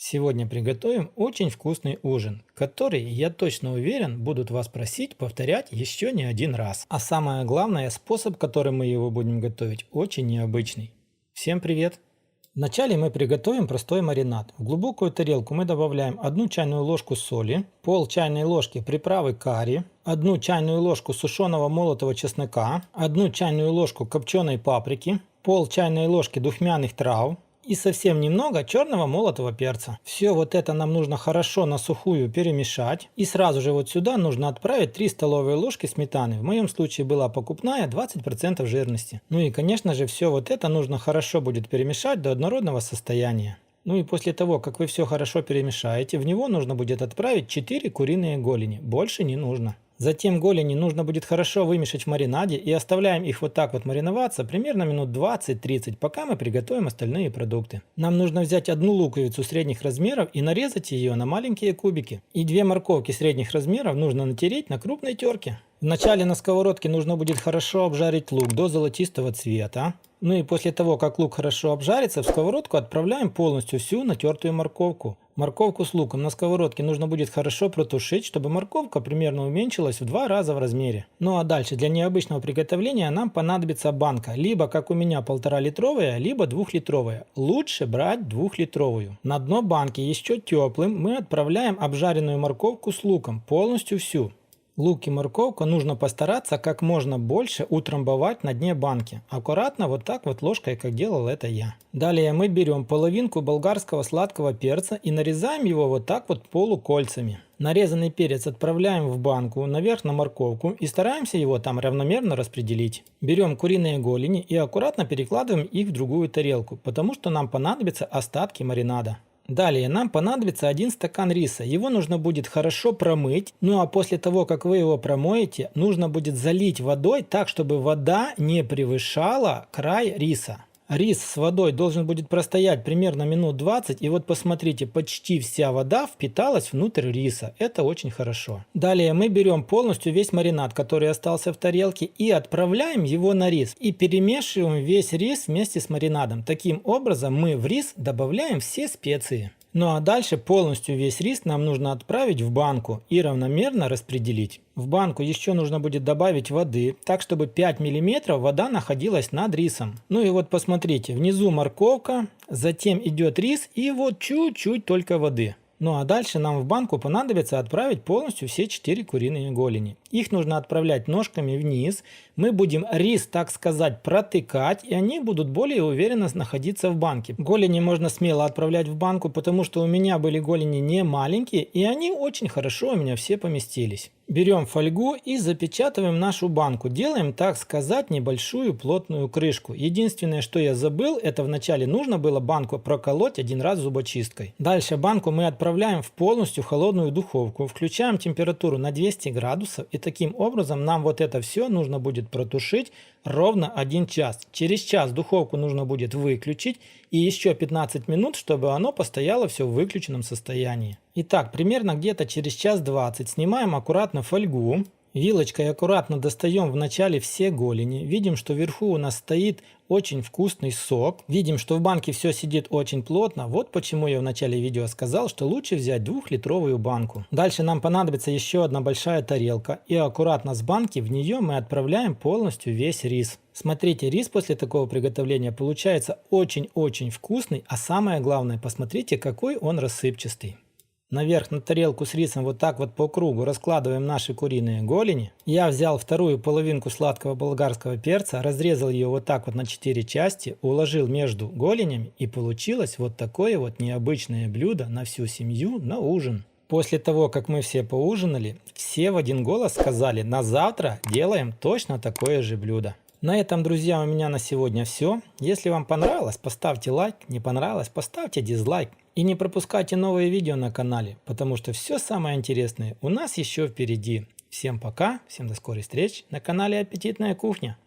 Сегодня приготовим очень вкусный ужин, который, я точно уверен, будут вас просить повторять еще не один раз. А самое главное, способ, которым мы его будем готовить, очень необычный. Всем привет! Вначале мы приготовим простой маринад. В глубокую тарелку мы добавляем 1 чайную ложку соли, пол чайной ложки приправы карри, 1 чайную ложку сушеного молотого чеснока, 1 чайную ложку копченой паприки, пол чайной ложки духмяных трав, и совсем немного черного молотого перца. Все вот это нам нужно хорошо на сухую перемешать. И сразу же вот сюда нужно отправить 3 столовые ложки сметаны. В моем случае была покупная, 20% жирности. Ну и конечно же все вот это нужно хорошо будет перемешать до однородного состояния. Ну и после того, как вы все хорошо перемешаете, в него нужно будет отправить 4 куриные голени. Больше не нужно. Затем голени нужно будет хорошо вымешать в маринаде и оставляем их вот так вот мариноваться примерно минут 20-30, пока мы приготовим остальные продукты. Нам нужно взять 1 луковицу средних размеров и нарезать ее на маленькие кубики. И 2 морковки средних размеров нужно натереть на крупной терке. Вначале на сковородке нужно будет хорошо обжарить лук до золотистого цвета. Ну и после того, как лук хорошо обжарится, в сковородку отправляем полностью всю натертую морковку. Морковку с луком на сковородке нужно будет хорошо протушить, чтобы морковка примерно уменьшилась в 2 раза в размере. Ну а дальше для необычного приготовления нам понадобится банка, либо как у меня 1,5-литровая, либо 2-литровая. Лучше брать 2-литровую. На дно банки еще теплым мы отправляем обжаренную морковку с луком, полностью всю. Лук и морковку нужно постараться как можно больше утрамбовать на дне банки. Аккуратно вот так вот ложкой, как делал это я. Далее мы берем половинку болгарского сладкого перца и нарезаем его вот так вот полукольцами. Нарезанный перец отправляем в банку, наверх на морковку и стараемся его там равномерно распределить. Берем куриные голени и аккуратно перекладываем их в другую тарелку, потому что нам понадобятся остатки маринада. Далее нам понадобится 1 стакан риса. Его нужно будет хорошо промыть. Ну а после того, как вы его промоете, нужно будет залить водой так, чтобы вода не превышала край риса. Рис с водой должен будет простоять примерно минут 20. И вот посмотрите, почти вся вода впиталась внутрь риса. Это очень хорошо. Далее мы берем полностью весь маринад, который остался в тарелке, и отправляем его на рис. И перемешиваем весь рис вместе с маринадом. Таким образом мы в рис добавляем все специи. Ну а дальше полностью весь рис нам нужно отправить в банку и равномерно распределить. В банку еще нужно будет добавить воды, так чтобы 5 мм вода находилась над рисом. Ну и вот посмотрите, внизу морковка, затем идет рис и вот чуть-чуть только воды. Ну а дальше нам в банку понадобится отправить полностью все 4 куриные голени. Их нужно отправлять ножками вниз. Мы будем рис, так сказать, протыкать, и они будут более уверенно находиться в банке. Голени можно смело отправлять в банку, потому что у меня были голени не маленькие, и они очень хорошо у меня все поместились. Берем фольгу и запечатываем нашу банку. Делаем, так сказать, небольшую плотную крышку. Единственное, что я забыл, это вначале нужно было банку проколоть 1 раз зубочисткой. Дальше банку мы отправляем в полностью холодную духовку. Включаем температуру на 200 градусов. И таким образом нам вот это все нужно будет протушить ровно 1 час. Через час духовку нужно будет выключить и еще 15 минут, чтобы оно постояло все в выключенном состоянии. Итак, примерно где-то через час 20 снимаем аккуратно фольгу. Вилочкой аккуратно достаем вначале все голени. Видим, что вверху у нас стоит очень вкусный сок. Видим, что в банке все сидит очень плотно. Вот почему я в начале видео сказал, что лучше взять 2-литровую банку. Дальше нам понадобится еще 1 большая тарелка. И аккуратно с банки в нее мы отправляем полностью весь рис. Смотрите, рис после такого приготовления получается очень-очень вкусный. А самое главное, посмотрите, какой он рассыпчатый. Наверх на тарелку с рисом вот так вот по кругу раскладываем наши куриные голени. Я взял вторую половинку сладкого болгарского перца, разрезал ее вот так вот на 4 части, уложил между голенями, и получилось вот такое вот необычное блюдо на всю семью на ужин. После того, как мы все поужинали, все в один голос сказали: на завтра делаем точно такое же блюдо. На этом, друзья, у меня на сегодня все. Если вам понравилось, поставьте лайк, не понравилось, поставьте дизлайк. И не пропускайте новые видео на канале, потому что все самое интересное у нас еще впереди. Всем пока, всем до скорой встречи на канале Аппетитная кухня.